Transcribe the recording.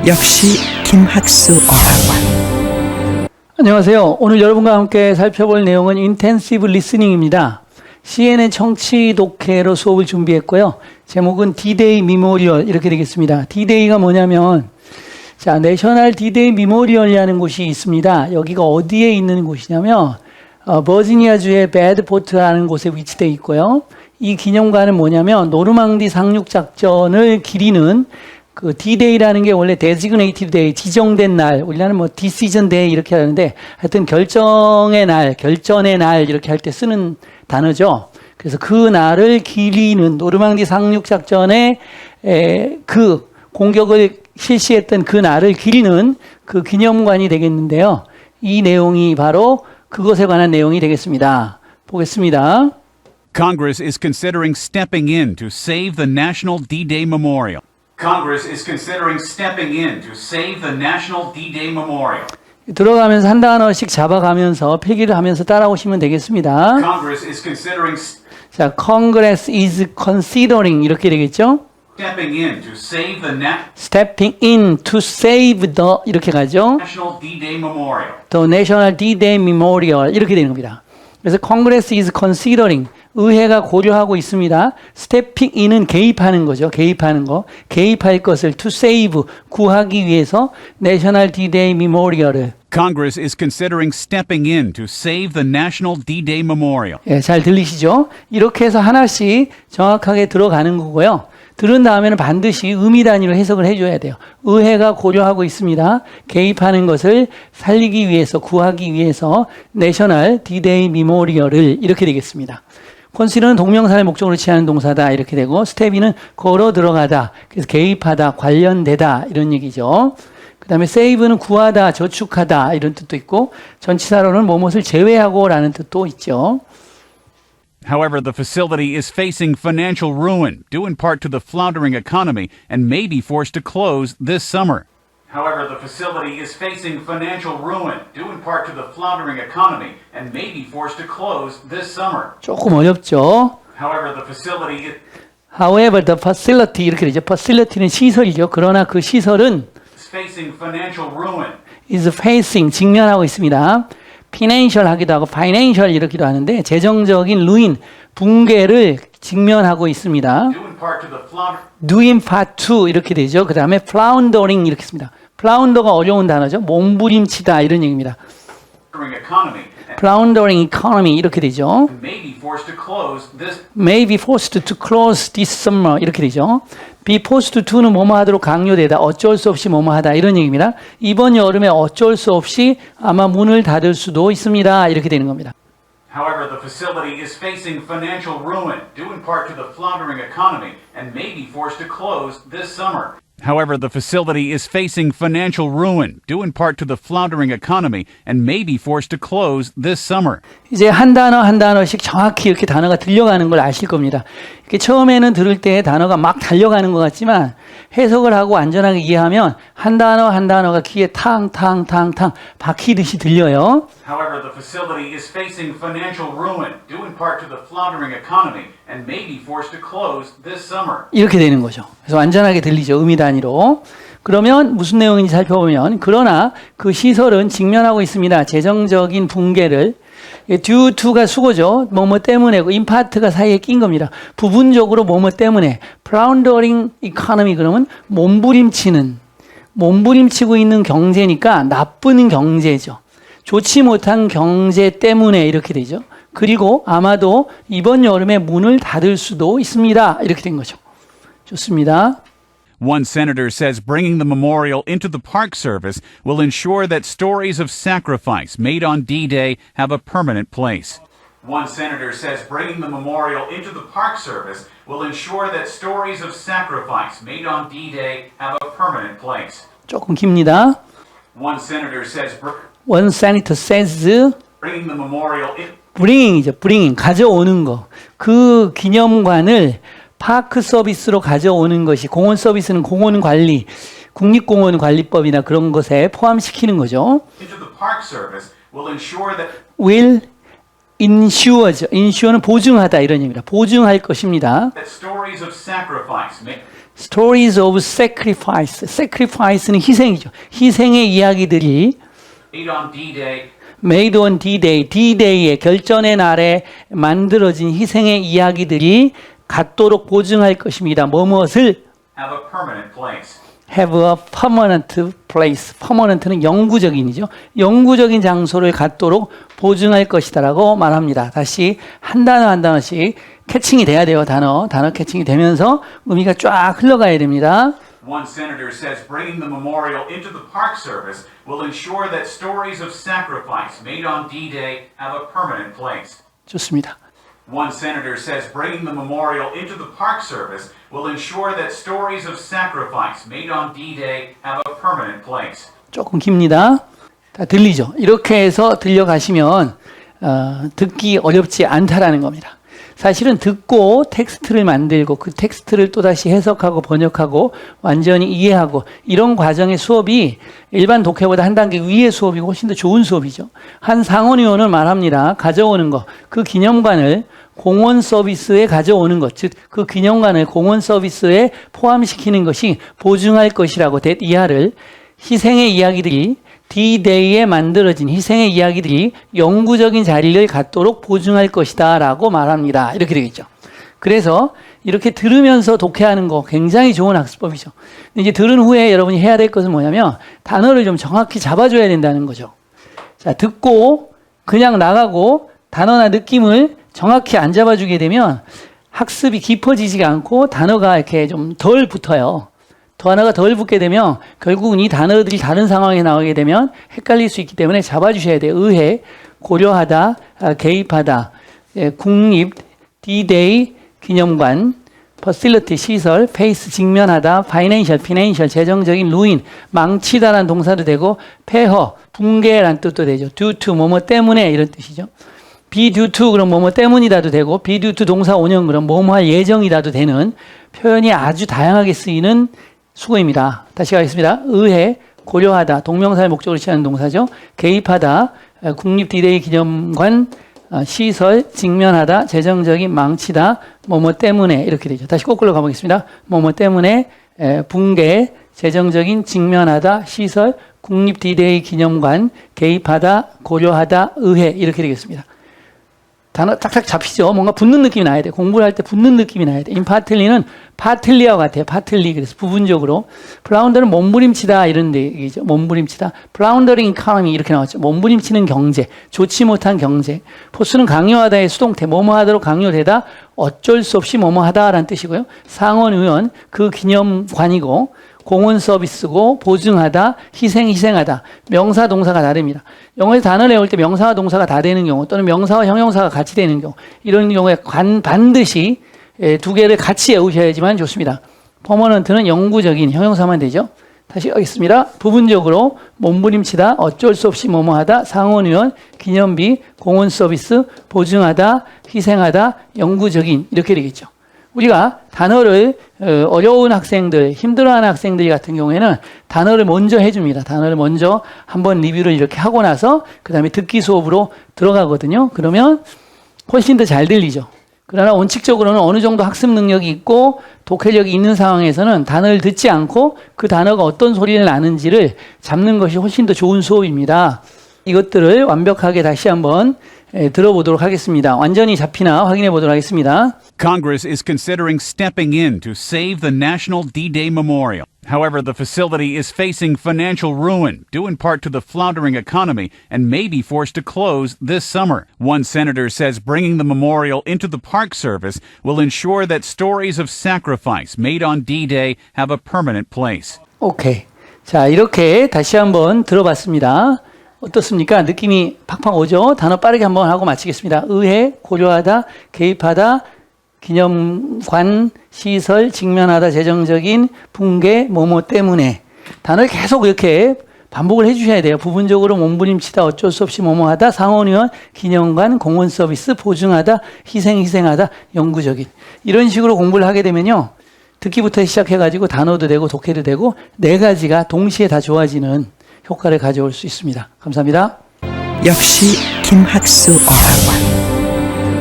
역시 김학수 어학원. 안녕하세요. 오늘 여러분과 함께 살펴볼 내용은 인텐시브 리스닝입니다. CNN 청취 독해로 수업을 준비했고요. 제목은 D-Day Memorial 이렇게 되겠습니다. D-Day가 뭐냐면 자, 내셔널 D-Day Memorial이라는 곳이 있습니다. 여기가 어디에 있는 곳이냐면 버지니아주의 배드포트라는 곳에 위치되어 있고요. 이 기념관은 뭐냐면 노르망디 상륙 작전을 기리는 그 D-Day라는 게 원래 designated day, 지정된 날, 우리나라는 뭐 decision day 이렇게 하는데 하여튼 결정의 날, 결전의 날 이렇게 할 때 쓰는 단어죠. 그래서 그 날을 기리는 노르망디 상륙 작전의 그 공격을 실시했던 그 날을 기리는 그 기념관이 되겠는데요. 이 내용이 바로 그것에 관한 내용이 되겠습니다. 보겠습니다. Congress is considering stepping in to save the National D-Day Memorial. Congress is considering stepping in to save the National D-Day Memorial. 들어가면서 한 단어씩 잡아가면서 필기를 하면서 따라오시면 되겠습니다. Congress is considering 자, Congress is considering 이렇게 되겠죠? stepping in to save the Stepping in to save the 이렇게 가죠. National D-Day Memorial. The National D-Day Memorial 이렇게 되는 겁니다. 그래서 Congress is considering 의회가 고려하고 있습니다. Stepping in은 개입하는 거죠. 개입하는 거. 개입할 것을 to save 구하기 위해서 National D-Day Memorial을 Congress is considering stepping in to save the National D-Day Memorial. 예, 잘 들리시죠? 이렇게 해서 하나씩 정확하게 들어가는 거고요. 들은 다음에는 반드시 의미 단위로 해석을 해줘야 돼요. 의회가 고려하고 있습니다. 개입하는 것을 살리기 위해서, 구하기 위해서 내셔널 D-Day 메모리얼을 이렇게 되겠습니다. consider는 동명사를 목적으로 취하는 동사다 이렇게 되고 스텝이는 걸어 들어가다, 그래서 개입하다, 관련되다 이런 얘기죠. 그 다음에 save는 구하다, 저축하다 이런 뜻도 있고 전치사로는 뭐뭇을 제외하고 라는 뜻도 있죠. However, the facility is facing financial ruin due in part to the floundering economy and may be forced to close this summer. However, the facility is facing financial ruin due in part to the floundering economy and may be forced to close this summer. 조금 어렵죠. However, the facility However, the facility 이렇게 되죠. facility는 시설이죠. 그러나 그 시설은 is facing financial ruin. is facing 직면하고 있습니다. financial 하기도 하고 financial 이렇게도 하는데 재정적인 루인, 붕괴를 직면하고 있습니다. Due in part to the due in part to 이렇게 되죠. 그 다음에 floundering 이렇게 씁니다. flounder가 어려운 단어죠. 몸부림치다 이런 얘기입니다. floundering economy floundering economy 이렇게 되죠. and may be forced to close this may be forced to close this summer 이렇게 되죠. be forced to는 뭐뭐 하도록 강요되다, 어쩔 수 없이 뭐뭐 하다 이런 얘기입니다. 이번 여름에 어쩔 수 없이 아마 문을 닫을 수도 있습니다. 이렇게 되는 겁니다. However, the facility is facing financial ruin due in part to the floundering economy and may be forced to close this summer. However, the facility is facing financial ruin due in part to the floundering economy and may be forced to close this summer. 이제 한 단어 한 단어씩 정확히 이렇게 단어가 들려가는 걸 아실 겁니다. 이렇게 처음에는 들을 때 단어가 막 달려가는 것 같지만 해석을 하고 안전하게 이해하면 한 단어 한 단어가 귀에 탕탕탕탕 박히듯이 들려요. However, the facility is facing financial ruin due in part to the floundering economy and may be forced to close this summer. 이렇게 되는 거죠. 그래서 완전하게 들리죠. 의미 단위로. 그러면 무슨 내용인지 살펴보면 그러나 그 시설은 직면하고 있습니다. 재정적인 붕괴를. due to가 수고죠. 뭐뭐 때문에고 in part가 사이에 낀 겁니다. 부분적으로 뭐뭐 때문에 floundering economy 그러면 몸부림치고 있는 경제니까 나쁜 경제죠. 좋지 못한 경제 때문에 이렇게 되죠. 그리고 아마도 이번 여름에 문을 닫을 수도 있습니다. 이렇게 된 거죠. 좋습니다. One senator says bringing the memorial into the Park Service will ensure that stories of sacrifice made on D-Day have a permanent place. One senator says bringing the memorial into the Park Service will ensure that stories of sacrifice made on D-Day have a permanent place. 조금 깁니다. One senator says One senator says bringing the memorial in bringing이죠. bringing 가져오는 거. 그 기념관을 파크 서비스로 가져오는 것이 공원 서비스는 공원 관리, 국립공원 관리법이나 그런 것에 포함시키는 거죠. into the Park Service will ensure that will insure죠. insure는 보증하다 이런 의미입니다. 보증할 것입니다. stories of sacrifice Stories of sacrifice. sacrifice는 희생이죠. 희생의 이야기들이 made on D-Day made on D-Day, D-Day의 결전의 날에 만들어진 희생의 이야기들이 갖도록 보증할 것입니다. 무엇을 have a permanent place. have a permanent place. permanent는 영구적인이죠. 영구적인 장소를 갖도록 보증할 것이다라고 말합니다. 다시 한 단어 한 단어씩 캐칭이 돼야 돼요. 단어 캐칭이 되면서 의미가 쫙 흘러가야 됩니다. One senator says bringing the memorial into the Park Service will ensure that stories of sacrifice made on D-Day have a permanent place. 좋습니다. One senator says bringing the memorial into the Park Service will ensure that stories of sacrifice made on D-Day have a permanent place. 조금 깁니다. 다 들리죠? 이렇게 해서 들려가시면 듣기 어렵지 않다라는 겁니다. 사실은 듣고 텍스트를 만들고 그 텍스트를 또다시 해석하고 번역하고 완전히 이해하고 이런 과정의 수업이 일반 독해보다 한 단계 위의 수업이고 훨씬 더 좋은 수업이죠. 한 상원의원은 말합니다. 가져오는 것, 그 기념관을 공원 서비스에 가져오는 것, 즉 그 기념관을 공원 서비스에 포함시키는 것이 보증할 것이라고 이하를 희생의 이야기들이 D-Day에 만들어진 희생의 이야기들이 영구적인 자리를 갖도록 보증할 것이다 라고 말합니다. 이렇게 되겠죠. 그래서 이렇게 들으면서 독해하는 거 굉장히 좋은 학습법이죠. 이제 들은 후에 여러분이 해야 될 것은 뭐냐면 단어를 좀 정확히 잡아줘야 된다는 거죠. 자, 듣고 그냥 나가고 단어나 느낌을 정확히 안 잡아주게 되면 학습이 깊어지지가 않고 단어가 이렇게 좀 덜 붙어요. 단어가 덜 붙게 되면 결국은 이 단어들이 다른 상황에 나오게 되면 헷갈릴 수 있기 때문에 잡아주셔야 돼요. 의회, 고려하다, 개입하다, 국립, D-Day, 기념관, facility, 시설, face, 직면하다, financial, 재정적인, ruin, 망치다라는 동사도 되고 폐허, 붕괴라는 뜻도 되죠. due to, 뭐뭐 때문에 이런 뜻이죠. be due to 그럼 뭐뭐 때문이다도 되고 be due to 동사 원형 그럼 뭐뭐 할 예정이다도 되는 표현이 아주 다양하게 쓰이는 수고입니다. 다시 가겠습니다. 의회, 고려하다, 동명사의 목적으로 취하는 동사죠. 개입하다, 국립 D-Day 기념관, 시설, 직면하다, 재정적인, 망치다, 뭐뭐 때문에 이렇게 되죠. 다시 거꾸로 가보겠습니다. 뭐뭐 때문에, 붕괴, 재정적인, 직면하다, 시설, 국립 D-Day 기념관, 개입하다, 고려하다, 의회 이렇게 되겠습니다. 단어 딱딱 잡히죠. 뭔가 붙는 느낌이 나야 돼. 공부를 할 때 붙는 느낌이 나야 돼. 임파틀리는 파틀리와 같아요. 파틀리. 그래서 부분적으로. 플라운더는 몸부림치다 이런 얘기죠. 몸부림치다. 플라운더링 이코노미 이렇게 나왔죠. 몸부림치는 경제. 좋지 못한 경제. 포스는 강요하다의 수동태. 뭐뭐 하도록 강요되다. 어쩔 수 없이 뭐뭐 하다라는 뜻이고요. 상원의원 그 기념관이고 공원 서비스고 보증하다, 희생하다. 명사, 동사가 다릅니다. 영어에서 단어를 외울 때 명사와 동사가 다 되는 경우 또는 명사와 형용사가 같이 되는 경우 이런 경우에 반드시 두 개를 같이 외우셔야지만 좋습니다. 퍼머넌트는 영구적인 형용사만 되죠. 다시 하겠습니다. 부분적으로 몸부림치다, 어쩔 수 없이 뭐뭐하다, 상원의원, 기념비, 공원 서비스, 보증하다, 희생하다, 영구적인 이렇게 되겠죠. 우리가 단어를 어려운 학생들, 힘들어하는 학생들 같은 경우에는 단어를 먼저 해줍니다. 단어를 먼저 한번 리뷰를 이렇게 하고 나서 그 다음에 듣기 수업으로 들어가거든요. 그러면 훨씬 더 잘 들리죠. 그러나 원칙적으로는 어느 정도 학습 능력이 있고 독해력이 있는 상황에서는 단어를 듣지 않고 그 단어가 어떤 소리를 나는지를 잡는 것이 훨씬 더 좋은 수업입니다. 이것들을 완벽하게 다시 한번 들어보도록 하겠습니다. 완전히 잡히나 확인해 보도록 하겠습니다. Congress is considering stepping in to save the National D-Day Memorial. However, the facility is facing financial ruin, due in part to the floundering economy, and may be forced to close this summer. One senator says bringing the memorial into the Park Service will ensure that stories of sacrifice made on D-Day have a permanent place. 오케이. 자, 이렇게 다시 한번 들어봤습니다. 어떻습니까? 느낌이 팍팍 오죠? 단어 빠르게 한번 하고 마치겠습니다. 의회, 고려하다, 개입하다, 기념관, 시설, 직면하다, 재정적인, 붕괴, 뭐뭐 때문에. 단어를 계속 이렇게 반복을 해주셔야 돼요. 부분적으로 몸부림치다, 어쩔 수 없이 뭐뭐 하다, 상원의원, 기념관, 공원 서비스, 보증하다, 희생하다, 영구적인. 이런 식으로 공부를 하게 되면요. 듣기부터 시작해가지고 단어도 되고 독해도 되고 네 가지가 동시에 다 좋아지는 효과를 가져올 수 있습니다. 감사합니다. 역시 김학수 어학원.